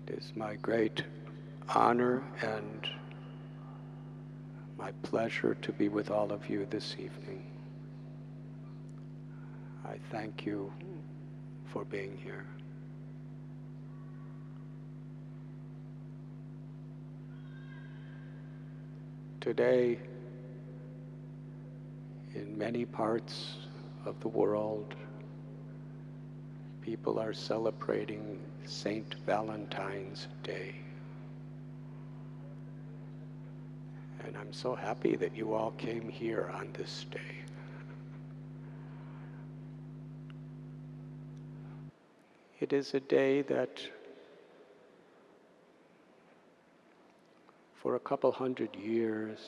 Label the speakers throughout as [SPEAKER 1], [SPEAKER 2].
[SPEAKER 1] It is my great honor and my pleasure to be with all of you this evening. I thank you for being here. Today, in many parts of the world, people are celebrating Saint Valentine's Day. And I'm so happy that you all came here on this day. It is a day that for a couple hundred years,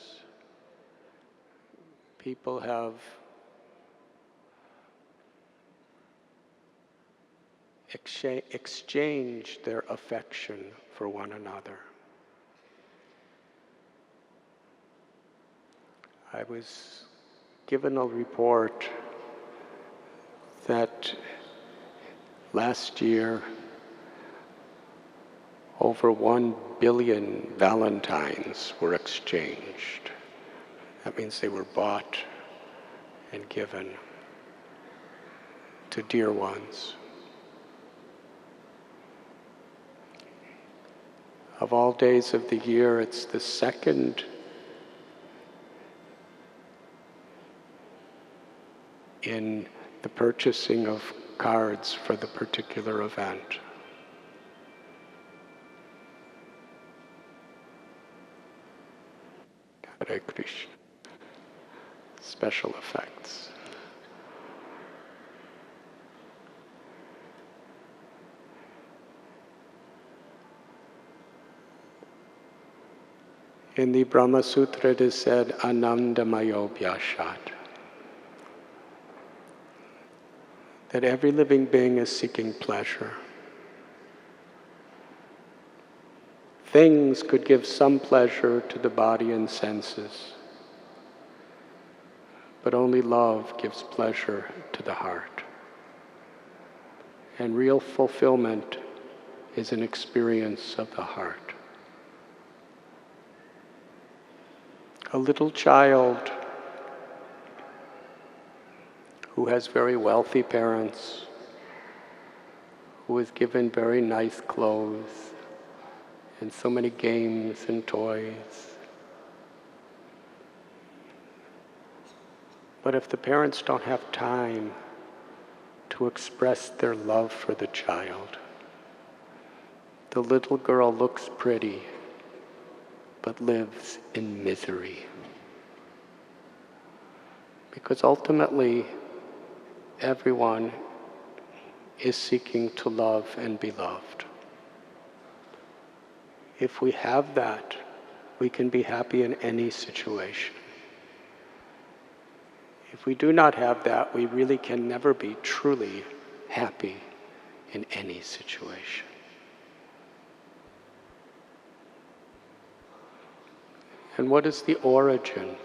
[SPEAKER 1] people have exchanged their affection for one another. I was given a report that last year over 1 billion Valentines were exchanged. That means they were bought and given to dear ones. Of all days of the year, it's the second in the purchasing of cards for the particular event. Hare Krishna. Special effects. In the Brahma Sutra it is said, Anandamayo Bhyashat, that every living being is seeking pleasure. Things could give some pleasure to the body and senses, but only love gives pleasure to the heart. And real fulfillment is an experience of the heart. A little child who has very wealthy parents, who is given very nice clothes and so many games and toys. But if the parents don't have time to express their love for the child, the little girl looks pretty, but lives in misery. Because ultimately, everyone is seeking to love and be loved. If we have that, we can be happy in any situation. If we do not have that, we really can never be truly happy in any situation. And what is the origin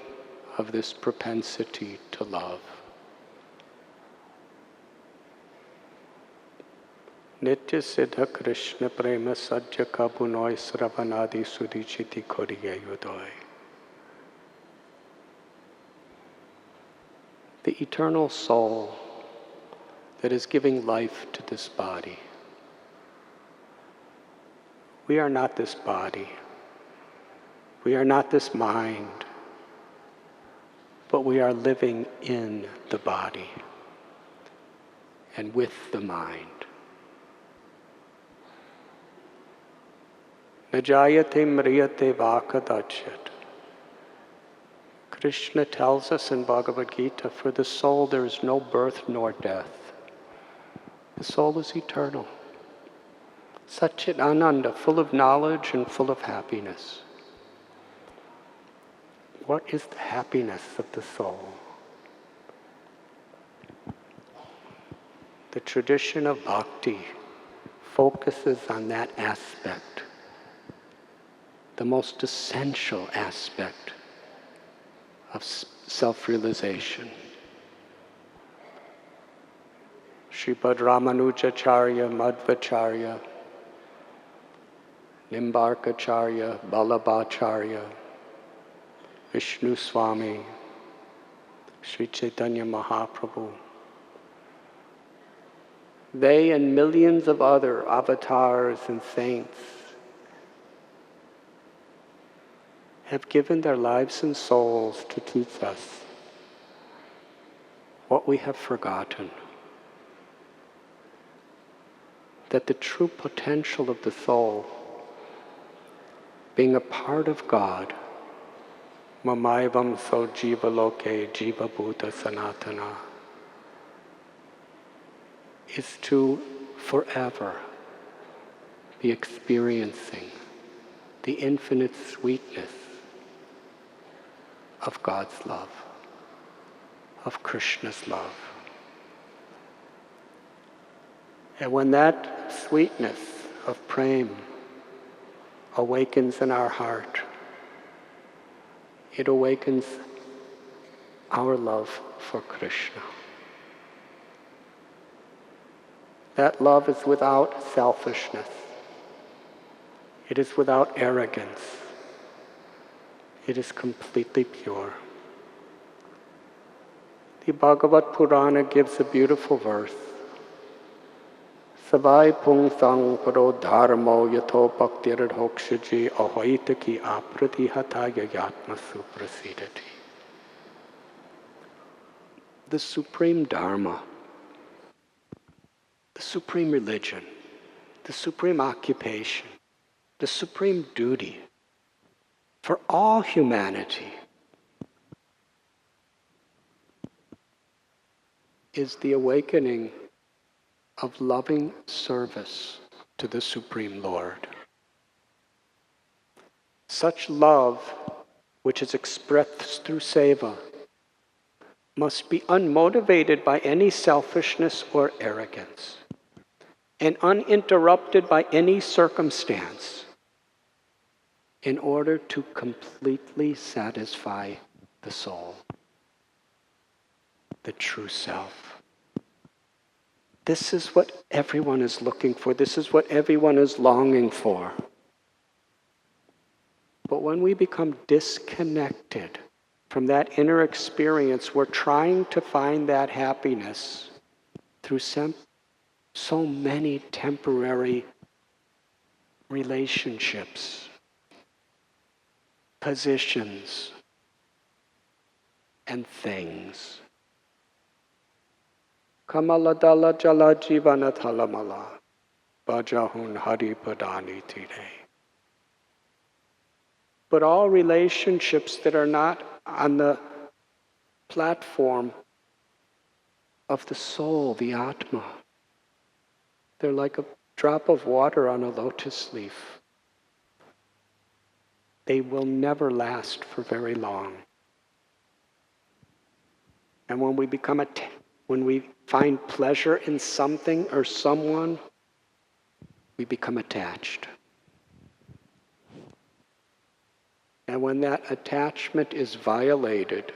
[SPEAKER 1] of this propensity to love? Nitya Siddha Krishna Prema Sajja Kabunoi Sravanadi Sudichiti Koriye Yudoi. The eternal soul that is giving life to this body. We are not this body. We are not this mind, but we are living in the body and with the mind. Najayate mriyate vakadachyat. Krishna tells us in Bhagavad Gita, for the soul there is no birth nor death. The soul is eternal. Satchit Ananda, full of knowledge and full of happiness. What is the happiness of the soul? The tradition of bhakti focuses on that aspect, the most essential aspect of self-realization. Sripad Ramanujacharya, Madhvacharya, Nimbarkacharya, Balabhacharya, Vishnu Swami, Sri Caitanya Mahaprabhu. They and millions of other avatars and saints have given their lives and souls to teach us what we have forgotten. That the true potential of the soul, being a part of God, Mamaivam so jiva loke jiva bhuta sanatana, is to forever be experiencing the infinite sweetness of God's love, of Krishna's love. And when that sweetness of prema awakens in our heart, it awakens our love for Krishna. That love is without selfishness. It is without arrogance. It is completely pure. The Bhagavad Purana gives a beautiful verse. Savai pung sang paro dharmo yato bhaktiradhokshaji ahoitaki apratihata yayatma suprasidati. The supreme dharma, the supreme religion, the supreme occupation, the supreme duty for all humanity is the awakening of loving service to the Supreme Lord. Such love, which is expressed through seva, must be unmotivated by any selfishness or arrogance, and uninterrupted by any circumstance, in order to completely satisfy the soul, the true self. This is what everyone is looking for. This is what everyone is longing for. But when we become disconnected from that inner experience, we're trying to find that happiness through so many temporary relationships, positions, and things. Kamaladala jala jivana thalamala bajahun hari padani tire. But all relationships that are not on the platform of the soul, the Atma, they're like a drop of water on a lotus leaf. They will never last for very long. And when we find pleasure in something or someone, we become attached. And when that attachment is violated,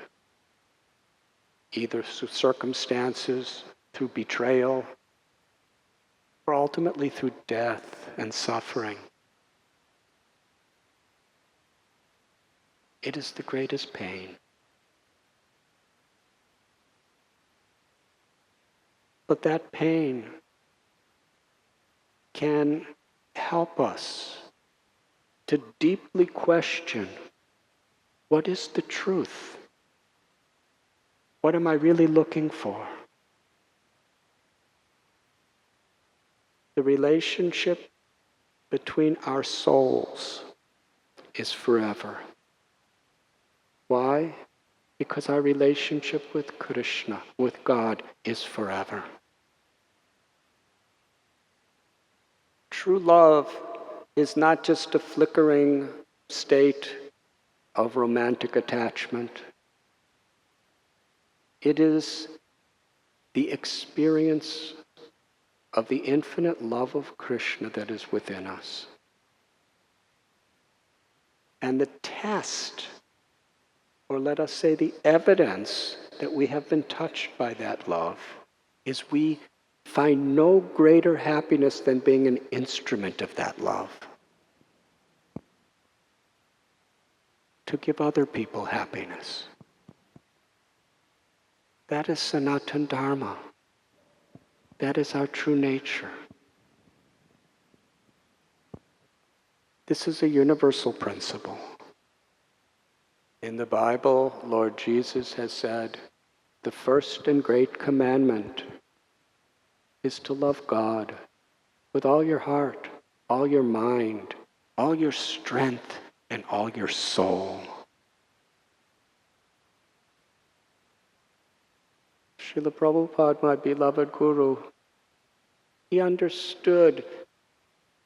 [SPEAKER 1] either through circumstances, through betrayal, or ultimately through death and suffering, it is the greatest pain. But that pain can help us to deeply question, what is the truth? What am I really looking for? The relationship between our souls is forever. Why? Because our relationship with Krishna, with God, is forever. True love is not just a flickering state of romantic attachment. It is the experience of the infinite love of Krishna that is within us. And the test, or let us say the evidence that we have been touched by that love, is we find no greater happiness than being an instrument of that love. to give other people happiness. That is Sanatana Dharma. That is our true nature. This is a universal principle. In the Bible, Lord Jesus has said, the first and great commandment is to love God with all your heart, all your mind, all your strength, and all your soul. Srila Prabhupada, my beloved Guru, he understood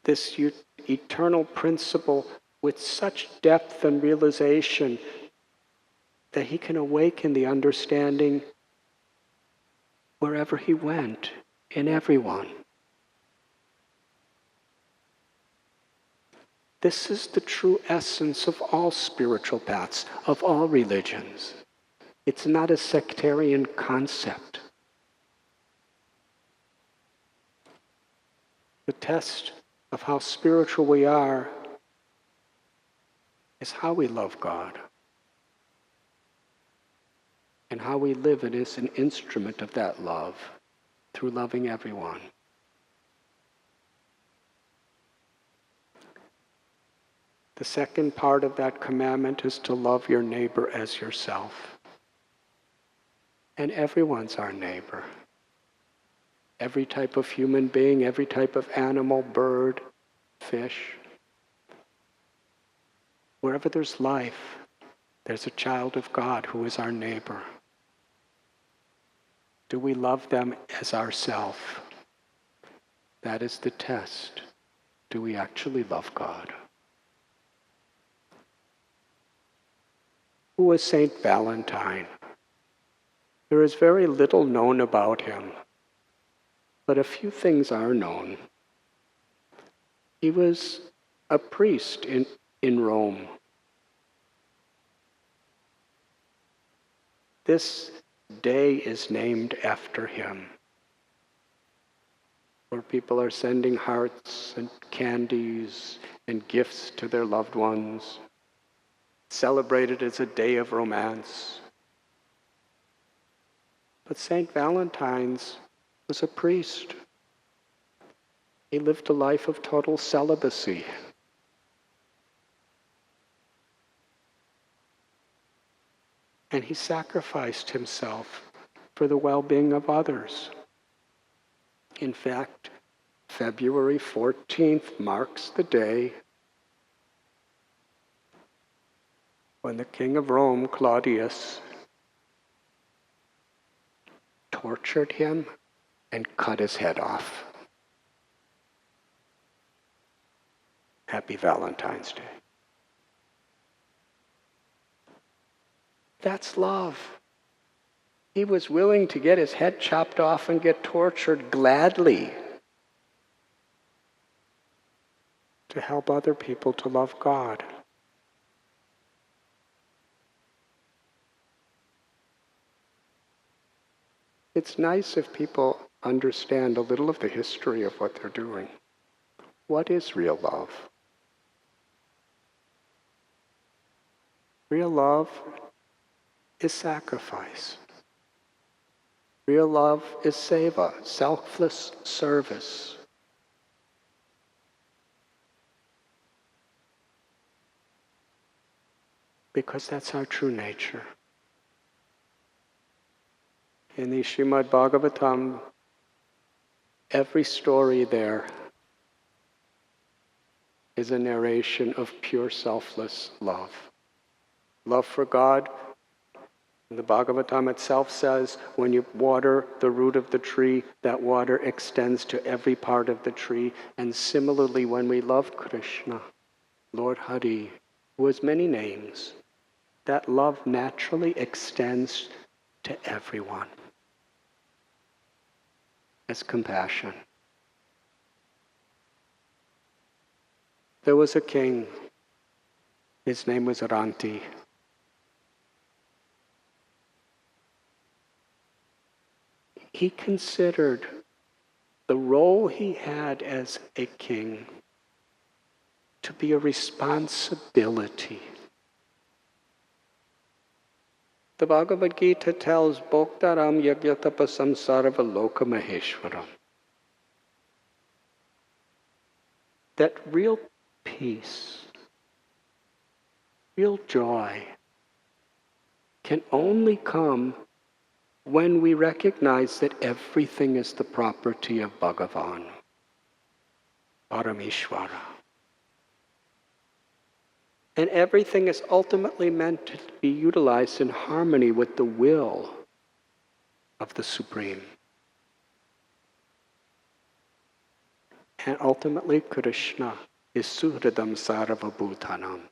[SPEAKER 1] this eternal principle with such depth and realization that he can awaken the understanding wherever he went, in everyone. This is the true essence of all spiritual paths, of all religions. It's not a sectarian concept. The test of how spiritual we are is how we love God and how we live as an instrument of that love through loving everyone. The second part of that commandment is to love your neighbor as yourself. And everyone's our neighbor. Every type of human being, every type of animal, bird, fish. Wherever there's life, there's a child of God who is our neighbor. Do we love them as ourself? That is the test. Do we actually love God? Who was Saint Valentine? There is very little known about him, but a few things are known. He was a priest in Rome. This day is named after him, where people are sending hearts and candies and gifts to their loved ones, celebrated as a day of romance. But Saint Valentine's was a priest. He lived a life of total celibacy. And he sacrificed himself for the well-being of others. In fact, February 14th marks the day when the king of Rome, Claudius, tortured him and cut his head off. Happy Valentine's Day. That's love. He was willing to get his head chopped off and get tortured gladly to help other people to love God. It's nice if people understand a little of the history of what they're doing. What is real love? Real love is sacrifice. Real love is seva, selfless service. Because that's our true nature. In the Srimad Bhagavatam, every story there is a narration of pure selfless love. Love for God. The Bhagavatam itself says, when you water the root of the tree, that water extends to every part of the tree. And similarly, when we love Krishna, Lord Hari, who has many names, that love naturally extends to everyone as compassion. There was a king. His name was Ranti. He considered the role he had as a king to be a responsibility. The Bhagavad Gita tells Bhoktaram Yagyatapasam Sarva Loka Maheshwaram that real peace, real joy can only come when we recognize that everything is the property of Bhagavan, Parameshwara. And everything is ultimately meant to be utilized in harmony with the will of the Supreme. And ultimately, Krishna is Suhridam Sarvabhutanam,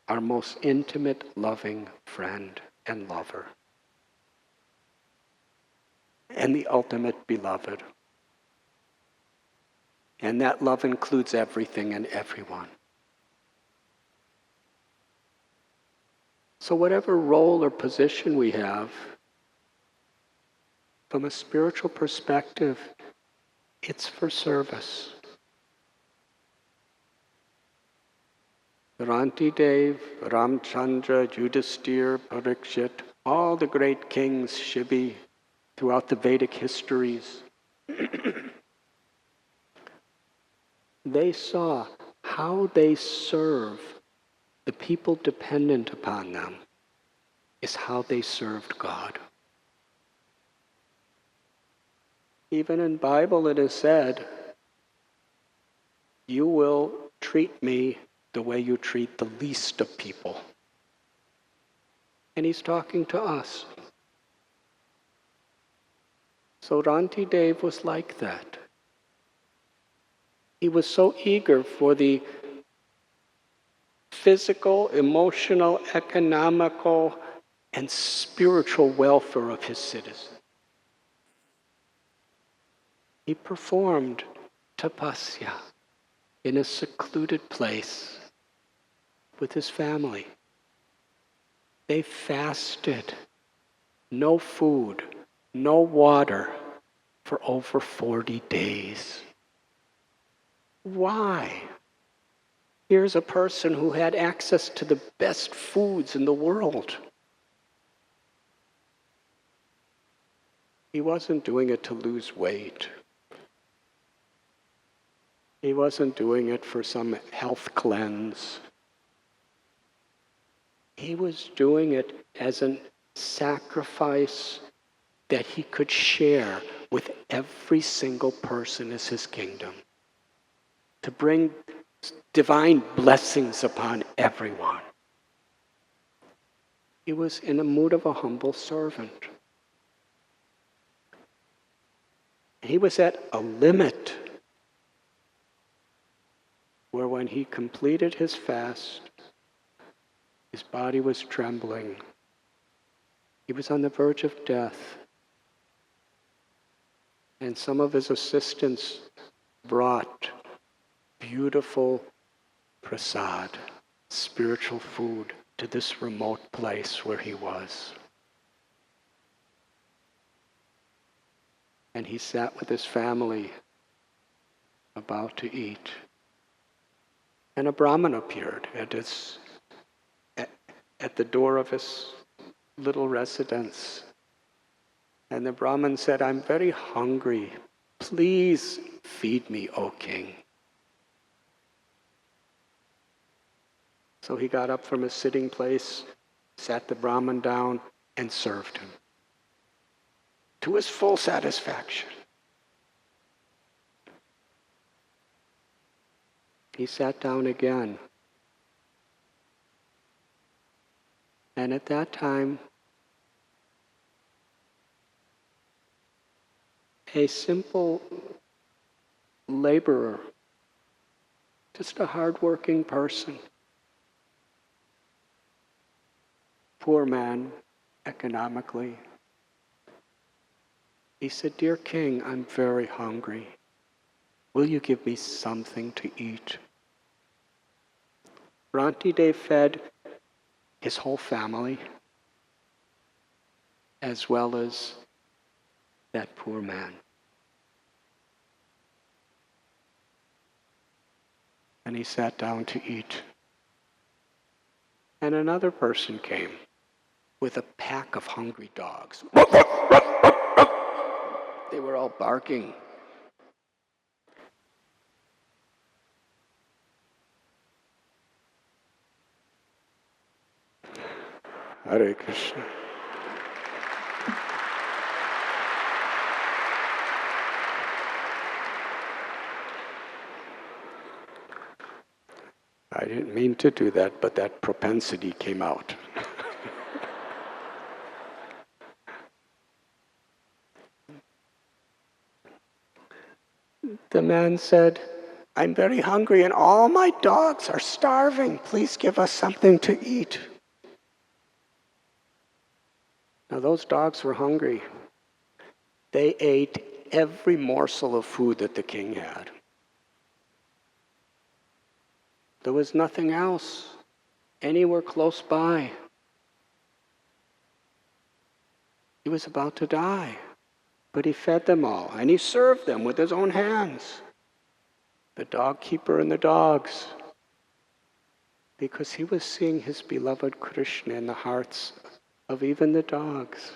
[SPEAKER 1] our most intimate, loving friend and lover, and the ultimate beloved. And that love includes everything and everyone. So whatever role or position we have, from a spiritual perspective, it's for service. Rantideva, Ramchandra, Yudhisthira, Parikshit, all the great kings, Shibi, throughout the Vedic histories, they saw how they serve the people dependent upon them is how they served God. Even in Bible it is said, you will treat me the way you treat the least of people. And he's talking to us. So Rantideva was like that. He was so eager for the physical, emotional, economical, and spiritual welfare of his citizens. He performed tapasya in a secluded place with his family. They fasted, no food, no water, for over 40 days. Why? Here's a person who had access to the best foods in the world. He wasn't doing it to lose weight. He wasn't doing it for some health cleanse. He was doing it as a sacrifice that he could share with every single person in his kingdom, to bring divine blessings upon everyone. He was in a mood of a humble servant. He was at a limit where when he completed his fast, his body was trembling. He was on the verge of death. And some of his assistants brought beautiful prasad, spiritual food, to this remote place where he was. And he sat with his family about to eat. And a Brahmin appeared at the door of his little residence. And the Brahmin said, I'm very hungry. Please feed me, O king. So he got up from his sitting place, sat the Brahmin down, and served him to his full satisfaction. He sat down again. And at that time, a simple laborer, just a hard-working person, poor man economically, he said, Dear King, I'm very hungry. Will you give me something to eat? Rantideva fed his whole family as well as that poor man. And he sat down to eat. And another person came. with a pack of hungry dogs. They were all barking. Hare Krishna. I didn't mean to do that, but that propensity came out. The man said, I'm very hungry and all my dogs are starving. Please give us something to eat. Now those dogs were hungry. They ate every morsel of food that the king had. There was nothing else anywhere close by. He was about to die, but he fed them all and he served them with his own hands. The dog keeper and the dogs, because he was seeing his beloved Krishna in the hearts of even the dogs.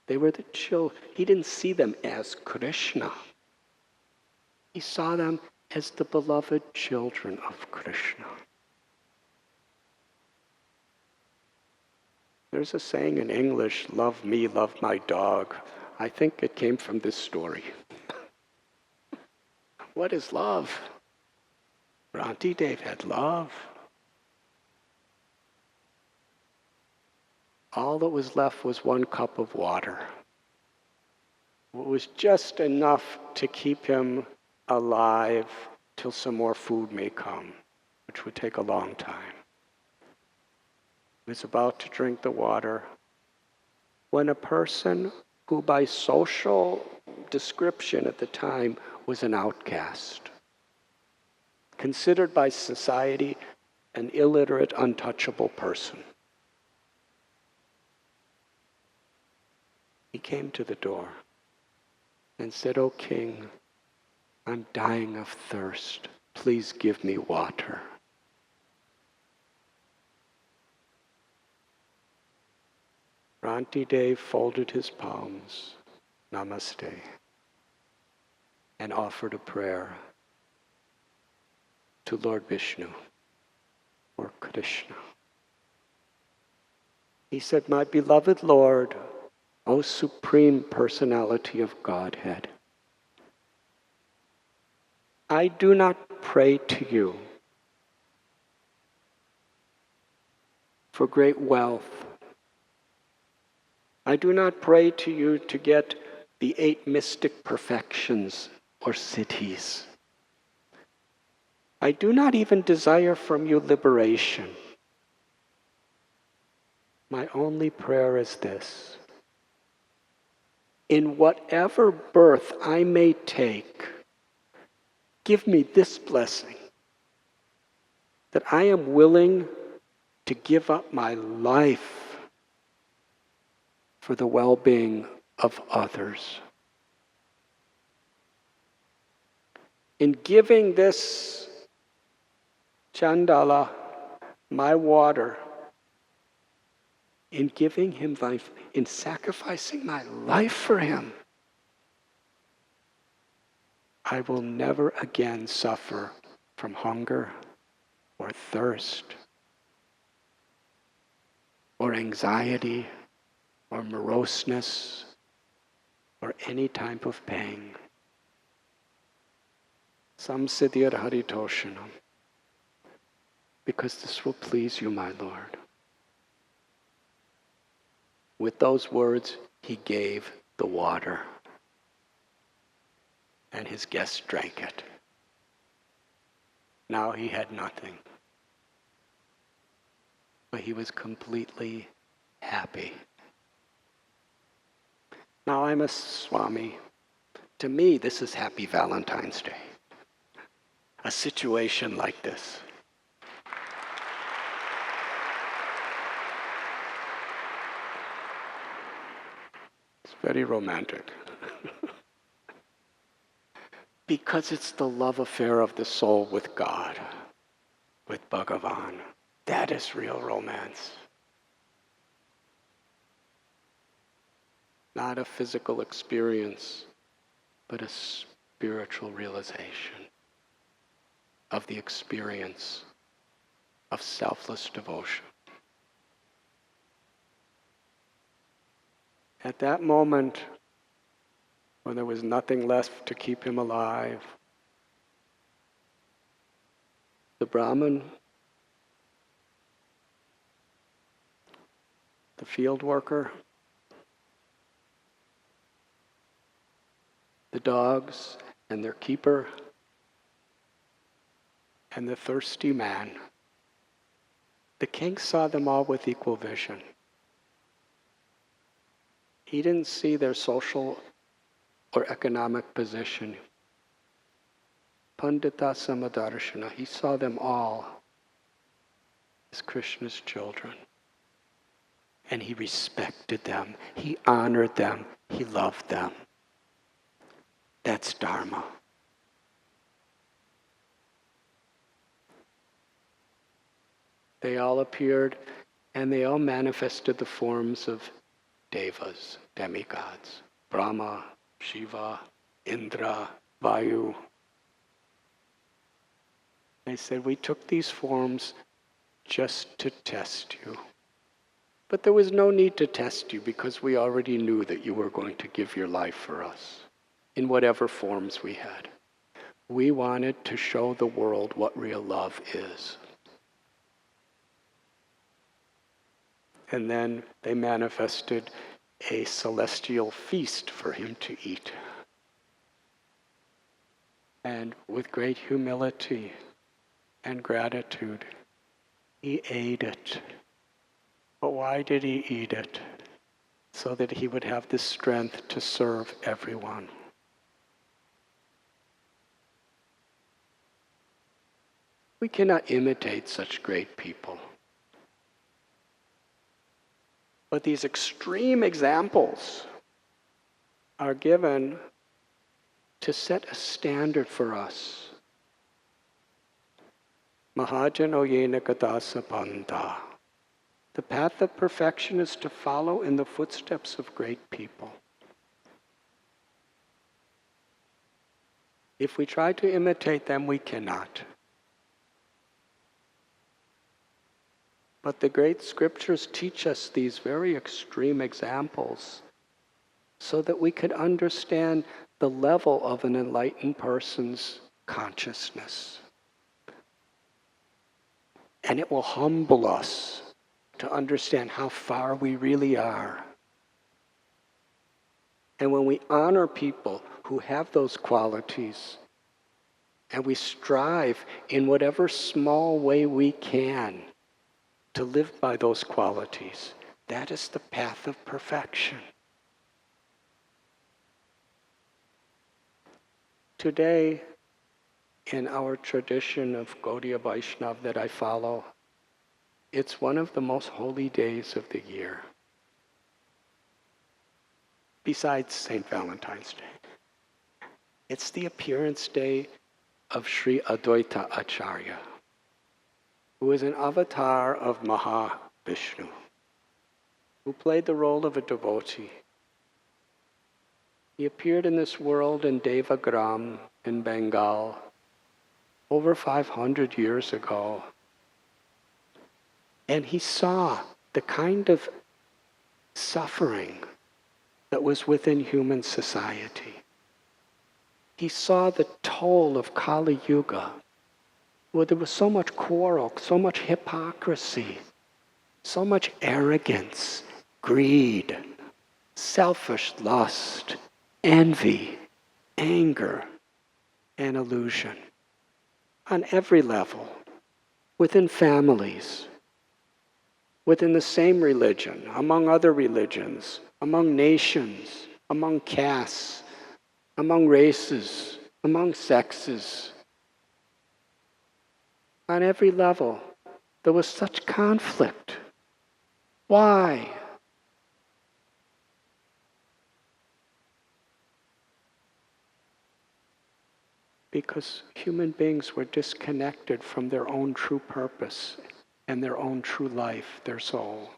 [SPEAKER 1] They were the children. He didn't see them as Krishna. He saw them as the beloved children of Krishna. There's a saying in English, love me, love my dog. I think it came from this story. What is love? Rantideva had love. All that was left was 1 cup of water. It was just enough to keep him alive till some more food may come, which would take a long time. He was about to drink the water when a person who by social description at the time was an outcast, considered by society an illiterate, untouchable person. He came to the door and said, "O king, I'm dying of thirst. Please give me water." Rantideva folded his palms, namaste, and offered a prayer to Lord Vishnu or Krishna. He said, "My beloved Lord, O Supreme Personality of Godhead, I do not pray to you for great wealth. I do not pray to you to get the 8 mystic perfections or siddhis. I do not even desire from you liberation. My only prayer is this: in whatever birth I may take, give me this blessing, that I am willing to give up my life for the well-being of others. In giving this Chandala, my water, in giving him life, in sacrificing my life for him, I will never again suffer from hunger or thirst or anxiety or moroseness or any type of pain. Samsiddhir haritoshanam. Because this will please you, my Lord." With those words, he gave the water, and his guests drank it. Now he had nothing, but he was completely happy. Now I'm a Swami. To me, this is Happy Valentine's Day. A situation like this. It's very romantic. Because it's the love affair of the soul with God, with Bhagavan. That is real romance. not a physical experience, but a spiritual realization of the experience of selfless devotion. At that moment, when there was nothing left to keep him alive, the Brahmin, the field worker, the dogs and their keeper, and the thirsty man, the king saw them all with equal vision. He didn't see their social or economic position. Pandita Samadarshana, he saw them all as Krishna's children. And he respected them, he honored them, he loved them. That's Dharma. They all appeared and they all manifested the forms of devas, demigods. Brahma, Shiva, Indra, Vayu. They said, we took these forms just to test you. But there was no need to test you because we already knew that you were going to give your life for us in whatever forms we had. We wanted to show the world what real love is. And then they manifested a celestial feast for him to eat. And with great humility and gratitude, he ate it. But why did he eat it? So that he would have the strength to serve everyone. We cannot imitate such great people. But these extreme examples are given to set a standard for us. Mahajano yena kadasa panta. The path of perfection is to follow in the footsteps of great people. If we try to imitate them, we cannot. But the great scriptures teach us these very extreme examples so that we could understand the level of an enlightened person's consciousness. And it will humble us to understand how far we really are. And when we honor people who have those qualities, and we strive in whatever small way we can to live by those qualities, that is the path of perfection. Today, in our tradition of Gaudiya Vaishnava that I follow, it's one of the most holy days of the year, besides St. Valentine's Day. It's the appearance day of Sri Advaita Acharya, who is an avatar of Maha Vishnu, who played the role of a devotee. He appeared in this world in Devagram in Bengal over 500 years ago. And he saw the kind of suffering that was within human society. He saw the toll of Kali Yuga, where there was so much quarrel, so much hypocrisy, so much arrogance, greed, selfish lust, envy, anger, and illusion. On every level, within families, within the same religion, among other religions, among nations, among castes, among races, among sexes. On every level, there was such conflict. Why? Because human beings were disconnected from their own true purpose and their own true life, their soul.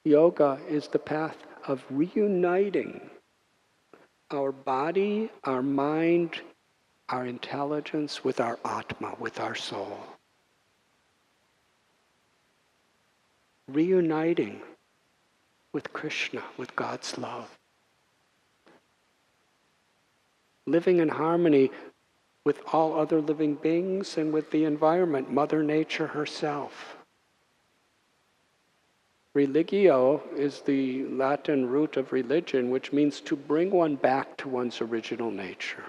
[SPEAKER 1] Yoga is the path of reuniting our body, our mind, our intelligence with our Atma, with our soul. Reuniting with Krishna, with God's love. Living in harmony with all other living beings and with the environment, Mother Nature herself. Religio is the Latin root of religion, which means to bring one back to one's original nature.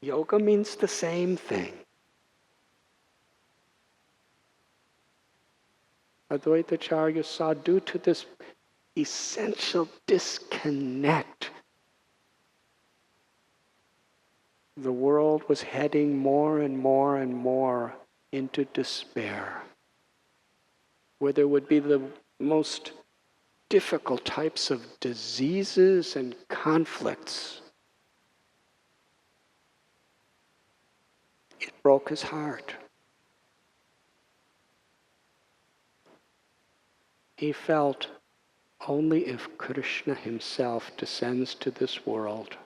[SPEAKER 1] Yoga means the same thing. Advaitacharya saw, due to this essential disconnect, the world was heading more and more and more into despair, where there would be the most difficult types of diseases and conflicts. It broke his heart. He felt only if Krishna himself descends to this world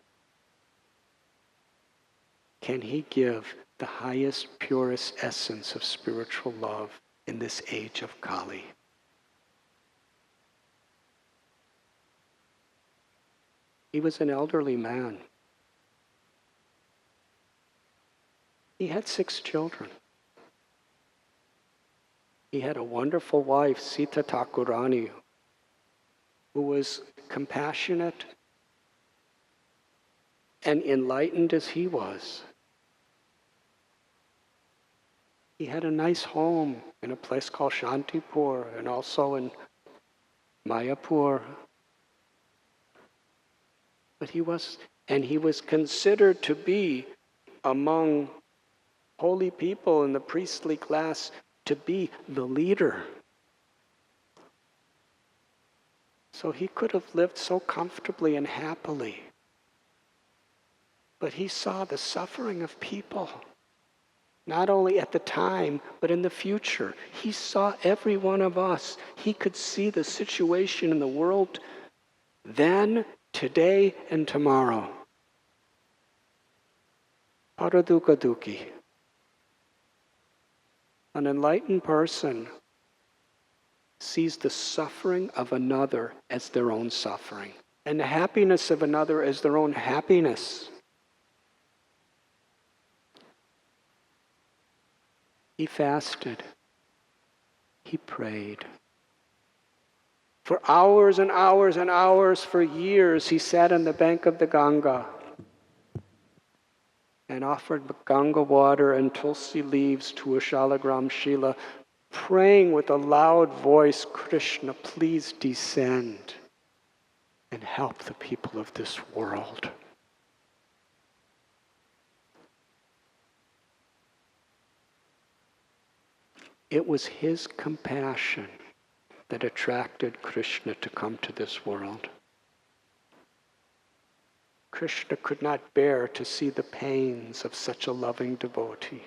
[SPEAKER 1] can he give the highest, purest essence of spiritual love in this age of Kali. He was an elderly man. He had 6 children. He had a wonderful wife, Sita Thakurani, who was compassionate and enlightened as he was. He had a nice home in a place called Shantipur and also in Mayapur. But he was considered to be among holy people in the priestly class, to be the leader. So he could have lived so comfortably and happily. But he saw the suffering of people, not only at the time, but in the future. He saw every one of us. He could see the situation in the world then, today, and tomorrow. Paraduka duki. An enlightened person sees the suffering of another as their own suffering, and the happiness of another as their own happiness. He fasted. He prayed. For hours and hours and hours, for years, he sat on the bank of the Ganga and offered Ganga water and tulsi leaves to a Shalagram Shila, praying with a loud voice, Krishna, please descend and help the people of this world. It was his compassion that attracted Krishna to come to this world. Krishna could not bear to see the pains of such a loving devotee.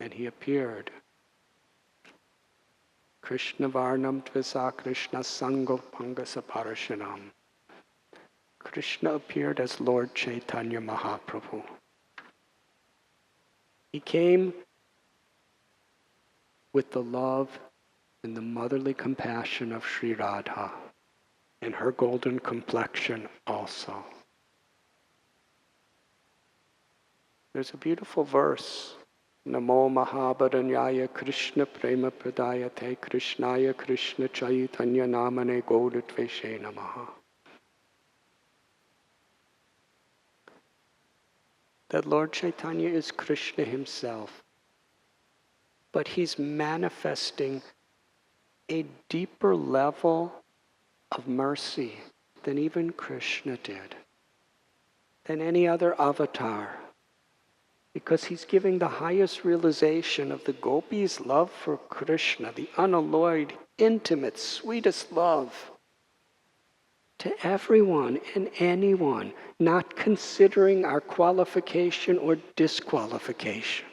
[SPEAKER 1] And he appeared. Krishna Varnam Tvisa Krishna Sangal Pangasa Parashanam. Krishna appeared as Lord Chaitanya Mahaprabhu. He came with the love and the motherly compassion of Sri Radha, and her golden complexion also. There's a beautiful verse. Namo Mahabharanyaya Krishna Prema Pradayate Krishnaya Krishna Chaitanya Namane Gaudatveshe Namaha. That Lord Chaitanya is Krishna himself, but he's manifesting a deeper level of mercy than even Krishna did, than any other avatar, because he's giving the highest realization of the gopis' love for Krishna, the unalloyed, intimate, sweetest love, to everyone and anyone, not considering our qualification or disqualification.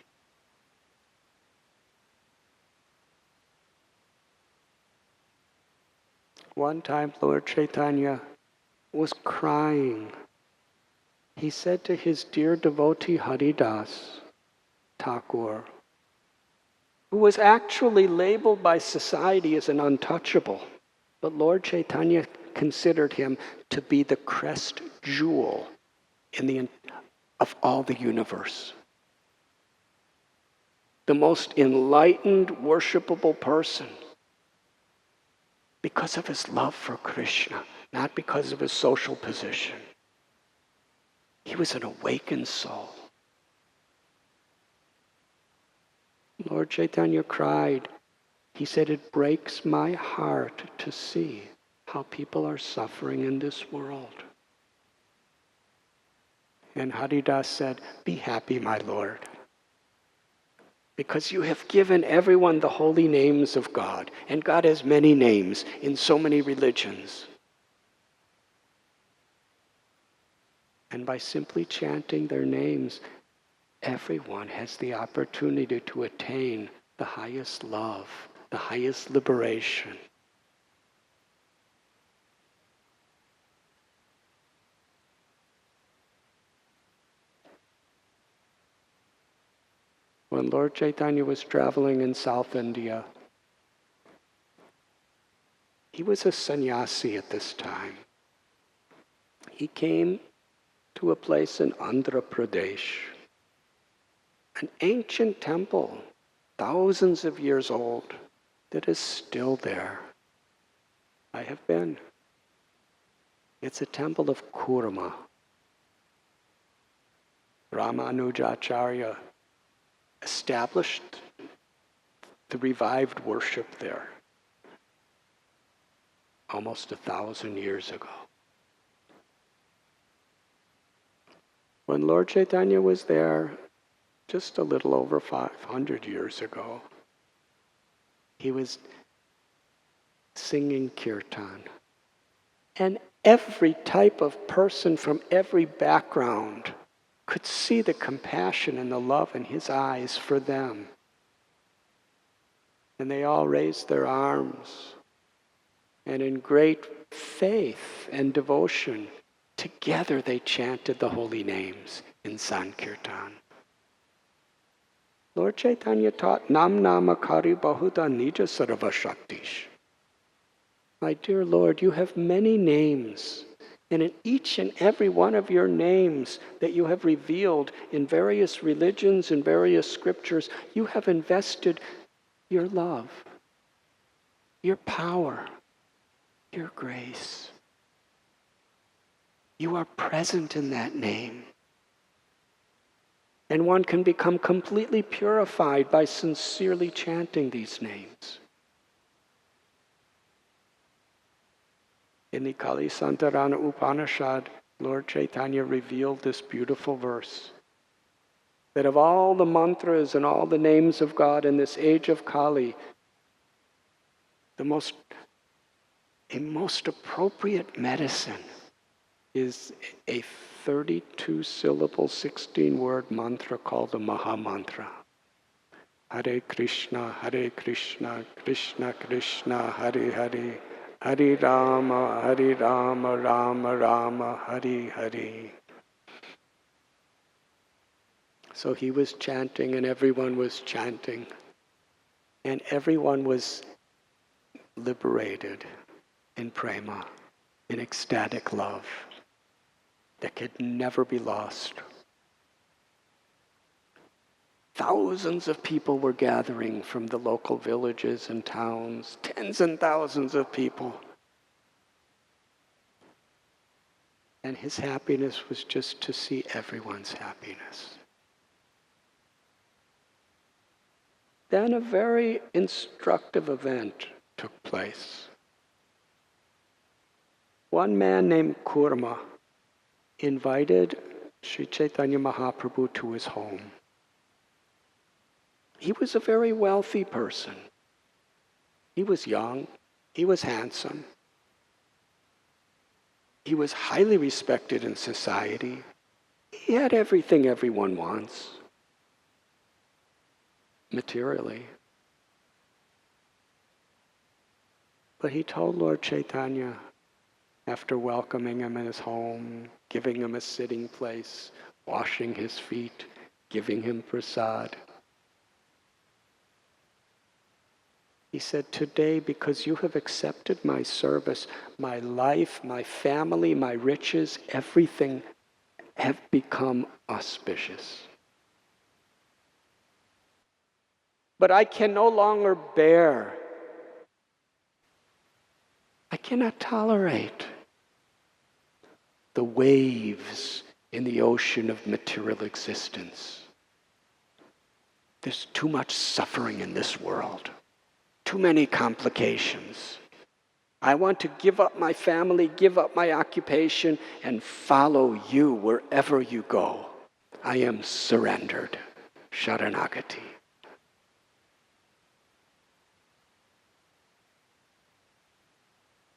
[SPEAKER 1] One time Lord Chaitanya was crying. He said to his dear devotee Haridas Thakur, who was actually labeled by society as an untouchable, but Lord Chaitanya considered him to be the crest jewel of all the universe. The most enlightened, worshipable person because of his love for Krishna, not because of his social position. He was an awakened soul. Lord Chaitanya cried. He said, "It breaks my heart to see how people are suffering in this world." And Haridas said, "Be happy, my Lord, because you have given everyone the holy names of God, and God has many names in so many religions. And by simply chanting their names, everyone has the opportunity to attain the highest love, the highest liberation." When Lord Chaitanya was traveling in South India, he was a sannyasi at this time. He came to a place in Andhra Pradesh, an ancient temple, thousands of years old, that is still there. I have been. It's a temple of Kurma. Ramanujacharya established the revived worship there almost 1,000 years ago. When Lord Chaitanya was there, just a little over 500 years ago, he was singing kirtan. And every type of person from every background could see the compassion and the love in his eyes for them. And they all raised their arms, and in great faith and devotion, together they chanted the holy names in Sankirtan. Lord Chaitanya taught Nam Namakari Bahuda Nija Sarva Shaktish. My dear Lord, you have many names, and in each and every one of your names that you have revealed in various religions and various scriptures, you have invested your love, your power, your grace. You are present in that name. And one can become completely purified by sincerely chanting these names. In the Kali Santarana Upanishad, Lord Chaitanya revealed this beautiful verse, that of all the mantras and all the names of God in this age of Kali, a most appropriate medicine is a 32-syllable, 16-word mantra called the maha mantra. Hare Krishna, Krishna Krishna, Hare Hare, Hare Rama, Rama Rama, Hare Hare. So he was chanting and everyone was chanting. And everyone was liberated in prema, in ecstatic love that could never be lost. Thousands of people were gathering from the local villages and towns, tens and thousands of people. And his happiness was just to see everyone's happiness. Then a very instructive event took place. One man named Kurma invited Sri Caitanya Mahaprabhu to his home. He was a very wealthy person. He was young. He was handsome. He was highly respected in society. He had everything everyone wants, materially. But he told Lord Chaitanya, after welcoming him in his home, giving him a sitting place, washing his feet, giving him prasad, he said, today, because you have accepted my service, my life, my family, my riches, everything have become auspicious. But I can no longer bear, I cannot tolerate the waves in the ocean of material existence. There's too much suffering in this world, too many complications. I want to give up my family, give up my occupation, and follow you wherever you go. I am surrendered. Sharanagati.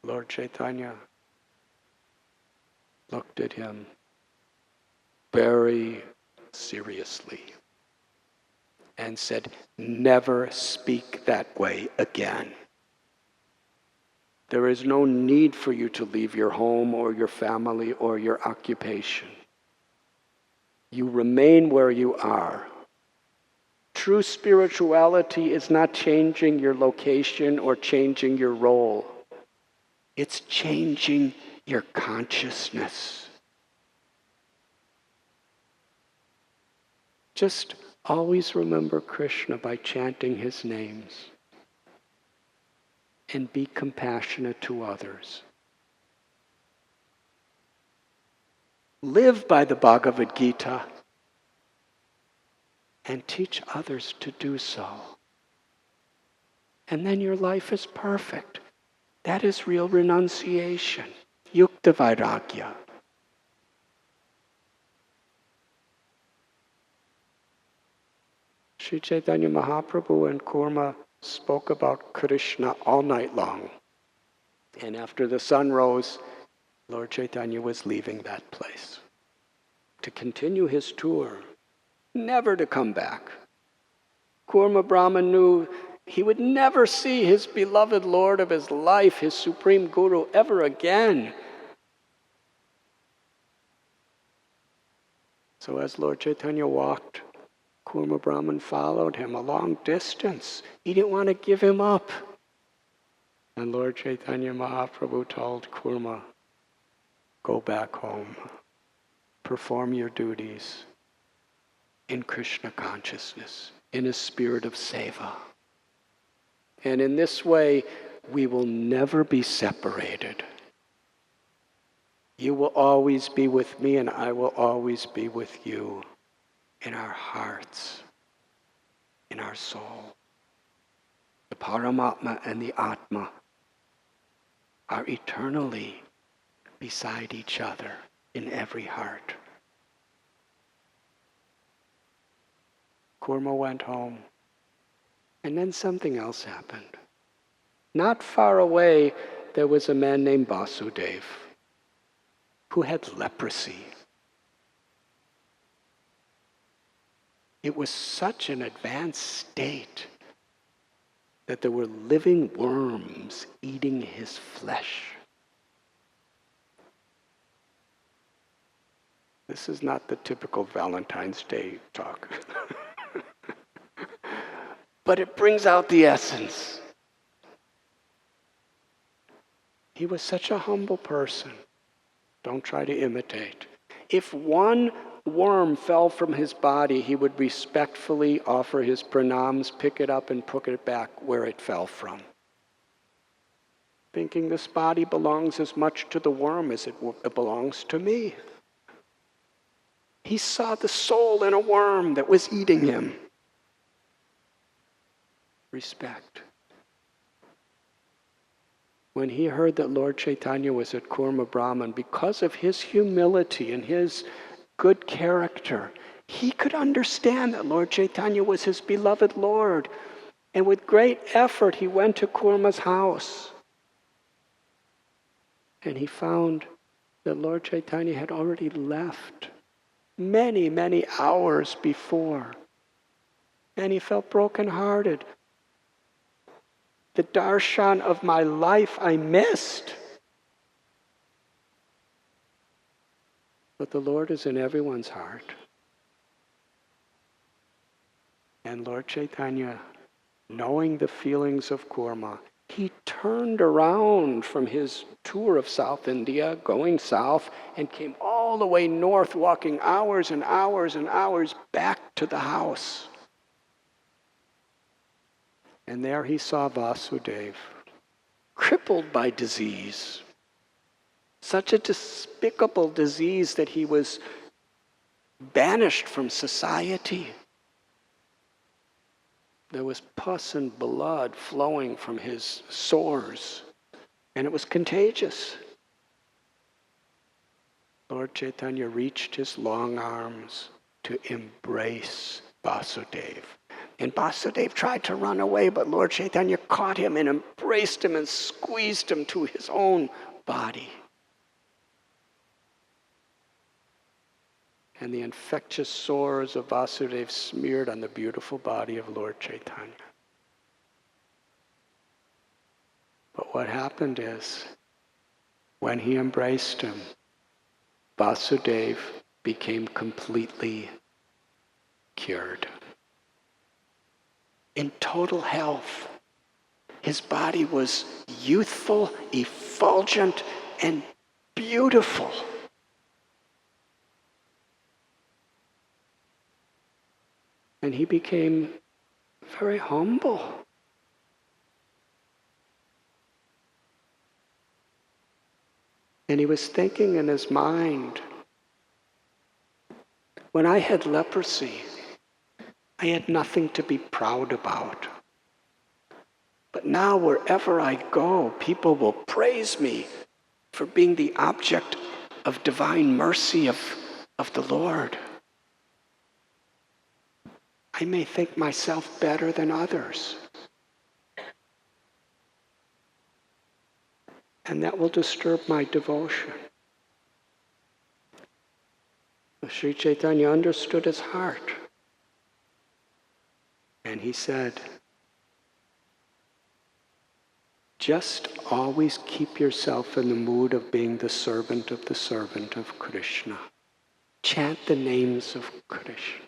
[SPEAKER 1] Lord Chaitanya looked at him very seriously and said, never speak that way again. There is no need for you to leave your home or your family or your occupation. You remain where you are. True spirituality is not changing your location or changing your role. It's changing your consciousness. Just always remember Krishna by chanting his names. And be compassionate to others. Live by the Bhagavad Gita and teach others to do so. And then your life is perfect. That is real renunciation. Yukta Vairagya. Sri Caitanya Mahaprabhu and Kurma spoke about Krishna all night long. And after the sun rose, Lord Chaitanya was leaving that place to continue his tour, never to come back. Kurma Brahman knew he would never see his beloved Lord of his life, his Supreme Guru, ever again. So as Lord Chaitanya walked, Kurma Brahman followed him a long distance. He didn't want to give him up. And Lord Chaitanya Mahaprabhu told Kurma, go back home. Perform your duties in Krishna consciousness, in a spirit of seva. And in this way, we will never be separated. You will always be with me and I will always be with you. In our hearts, in our soul. The Paramatma and the Atma are eternally beside each other in every heart. Kurma went home, and then something else happened. Not far away, there was a man named Vasudev who had leprosy. It was such an advanced state that there were living worms eating his flesh. This is not the typical Valentine's Day talk. But it brings out the essence. He was such a humble person. Don't try to imitate. If one worm fell from his body, he would respectfully offer his pranams, pick it up and put it back where it fell from. Thinking this body belongs as much to the worm as it belongs to me. He saw the soul in a worm that was eating him. Respect. When he heard that Lord Chaitanya was at Kurma Brahman, because of his humility and his good character, he could understand that Lord Chaitanya was his beloved Lord. And with great effort, he went to Kurma's house. And he found that Lord Chaitanya had already left many, many hours before. And he felt brokenhearted. The darshan of my life I missed. But the Lord is in everyone's heart. And Lord Chaitanya, knowing the feelings of Kurma, he turned around from his tour of South India, going south, and came all the way north, walking hours and hours and hours back to the house. And there he saw Vasudeva, crippled by disease. Such a despicable disease that he was banished from society. There was pus and blood flowing from his sores, and it was contagious. Lord Chaitanya reached his long arms to embrace Vasudeva. And Vasudeva tried to run away, but Lord Chaitanya caught him and embraced him and squeezed him to his own body. And the infectious sores of Vasudeva smeared on the beautiful body of Lord Chaitanya. But what happened is, when he embraced him, Vasudeva became completely cured. In total health. His body was youthful, effulgent, and beautiful. And he became very humble. And he was thinking in his mind, when I had leprosy, I had nothing to be proud about. But now wherever I go, people will praise me for being the object of divine mercy of the Lord. I may think myself better than others. And that will disturb my devotion. Sri Caitanya understood his heart. And he said, just always keep yourself in the mood of being the servant of Krishna. Chant the names of Krishna.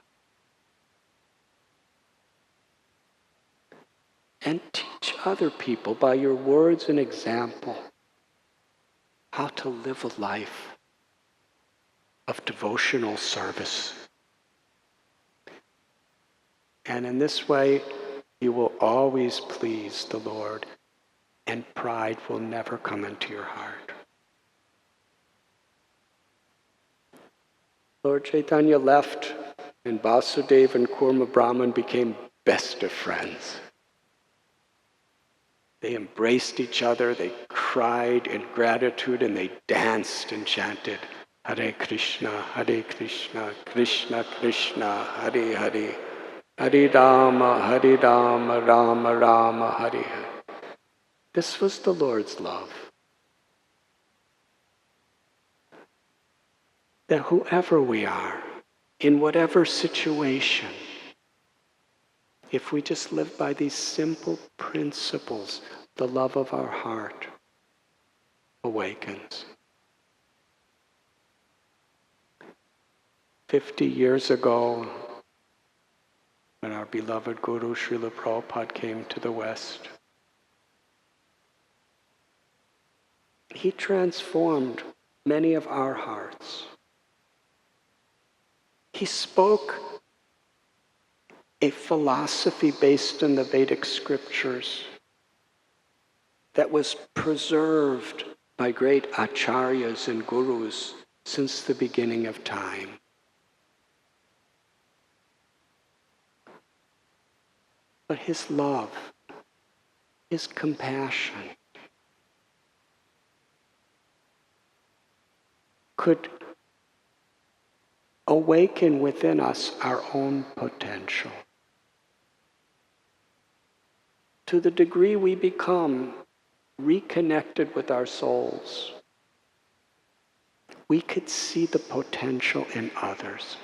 [SPEAKER 1] And teach other people by your words and example how to live a life of devotional service. And in this way, you will always please the Lord, and pride will never come into your heart. Lord Chaitanya left, and Vasudeva and Kurma Brahman became best of friends. They embraced each other, they cried in gratitude, and they danced and chanted, Hare Krishna, Krishna Krishna, Hare Hare, Hare Rama, Rama Rama, Hare Hare. This was the Lord's love. That whoever we are, in whatever situation, if we just live by these simple principles, the love of our heart awakens. 50 years ago, when our beloved Guru Srila Prabhupada came to the West, he transformed many of our hearts. He spoke a philosophy based in the Vedic scriptures that was preserved by great acharyas and gurus since the beginning of time. But his love, his compassion, could awaken within us our own potential. To the degree we become reconnected with our souls, we could see the potential in others.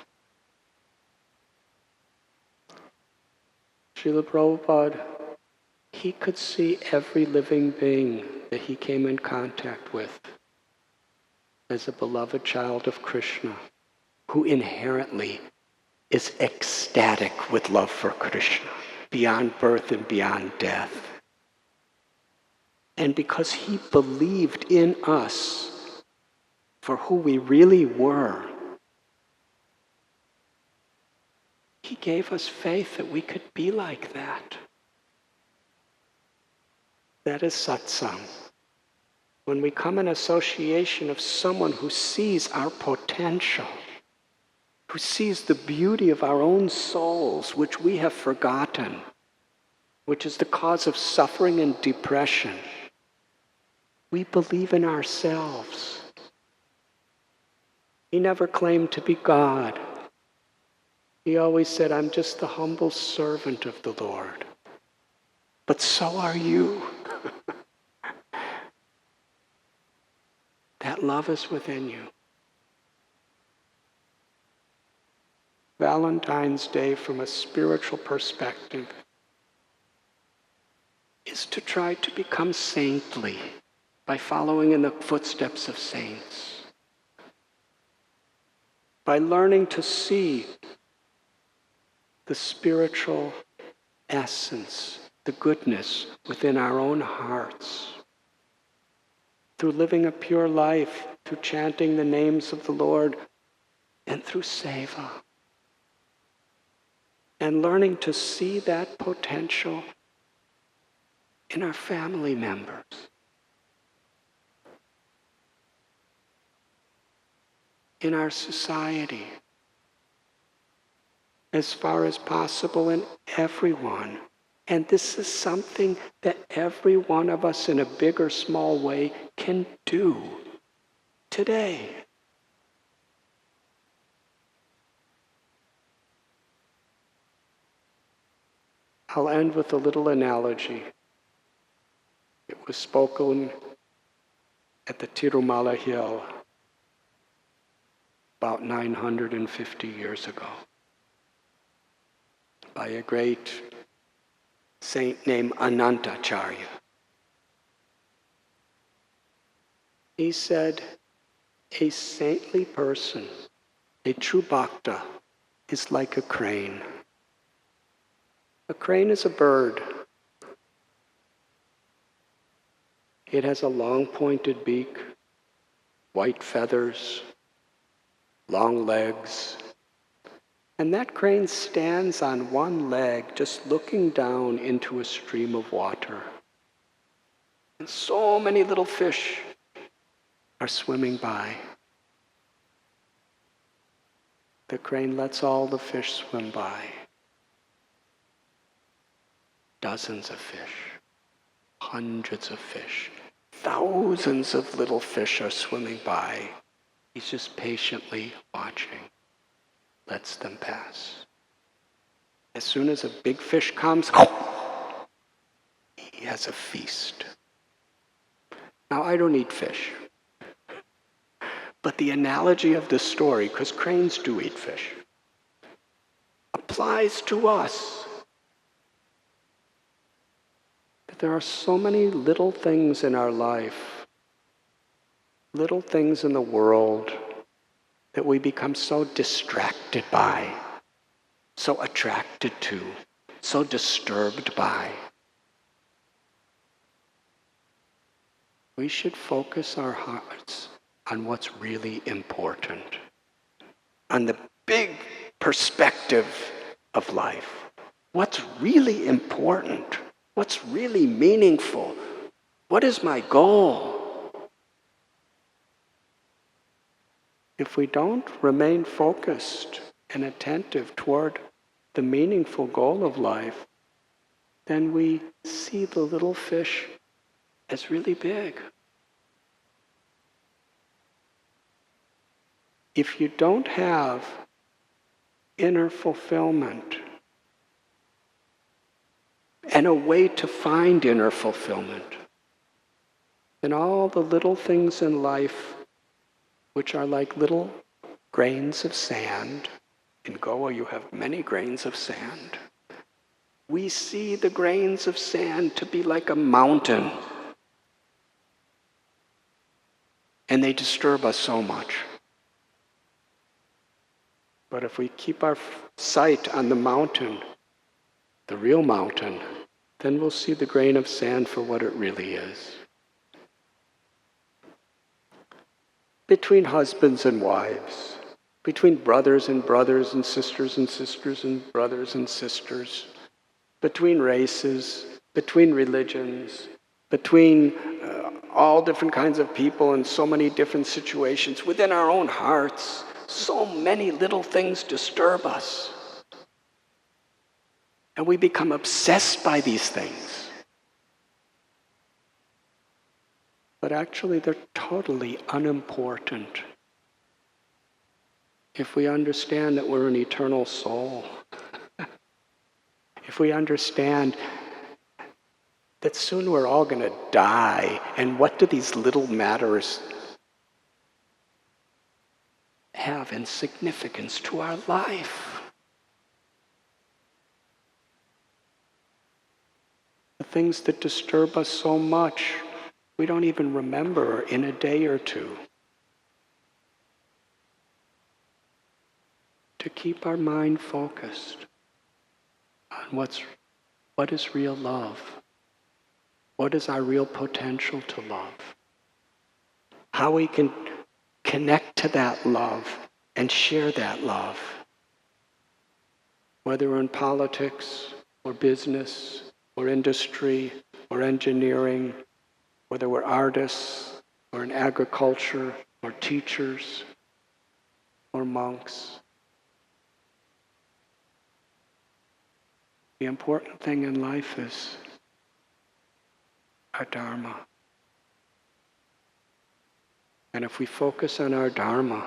[SPEAKER 1] Srila Prabhupada, he could see every living being that he came in contact with as a beloved child of Krishna, who inherently is ecstatic with love for Krishna, beyond birth and beyond death. And because he believed in us for who we really were, he gave us faith that we could be like that. That is satsang. When we come in association of someone who sees our potential, who sees the beauty of our own souls, which we have forgotten, which is the cause of suffering and depression, we believe in ourselves. He never claimed to be God. He always said, I'm just the humble servant of the Lord. But so are you. That love is within you. Valentine's Day, from a spiritual perspective, is to try to become saintly by following in the footsteps of saints, by learning to see the spiritual essence, the goodness within our own hearts, through living a pure life, through chanting the names of the Lord, and through seva. And learning to see that potential in our family members. In our society. As far as possible in everyone. And this is something that every one of us in a big or small way can do today. I'll end with a little analogy. It was spoken at the Tirumala Hill about 950 years ago by a great saint named Anantacharya. He said, a saintly person, a true bhakta, is like a crane. A crane is a bird. It has a long pointed beak, white feathers, long legs. And that crane stands on one leg, just looking down into a stream of water. And so many little fish are swimming by. The crane lets all the fish swim by. Dozens of fish, hundreds of fish, thousands of little fish are swimming by. He's just patiently watching. Lets them pass. As soon as a big fish comes, he has a feast. Now, I don't eat fish. But the analogy of this story, because cranes do eat fish, applies to us. That there are so many little things in our life, little things in the world, that we become so distracted by, so attracted to, so disturbed by. We should focus our hearts on what's really important, on the big perspective of life. What's really important? What's really meaningful? What is my goal? If we don't remain focused and attentive toward the meaningful goal of life, then we see the little fish as really big. If you don't have inner fulfillment and a way to find inner fulfillment, then all the little things in life, which are like little grains of sand. In Goa, you have many grains of sand. we see the grains of sand to be like a mountain. And they disturb us so much. But if we keep our sight on the mountain, the real mountain, then we'll see the grain of sand for what it really is. Between husbands and wives, between brothers and sisters and brothers and sisters, between races, between religions, between all different kinds of people in so many different situations, within our own hearts, so many little things disturb us. And we become obsessed by these things. But actually, they're totally unimportant if we understand that we're an eternal soul. If we understand that soon we're all going to die, and what do these little matters have in significance to our life? The things that disturb us so much, we don't even remember in a day or two. To keep our mind focused on what is real love. What is our real potential to love? How we can connect to that love and share that love. Whether we're in politics or business or industry or engineering, whether we're artists or in agriculture or teachers or monks. The important thing in life is our Dharma. And if we focus on our Dharma,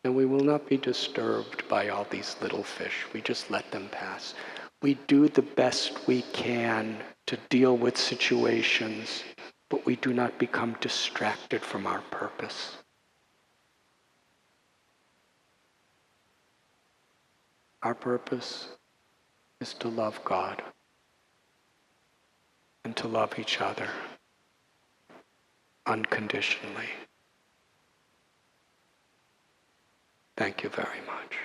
[SPEAKER 1] then we will not be disturbed by all these little fish. We just let them pass. We do the best we can to deal with situations, but we do not become distracted from our purpose. Our purpose is to love God and to love each other unconditionally. Thank you very much.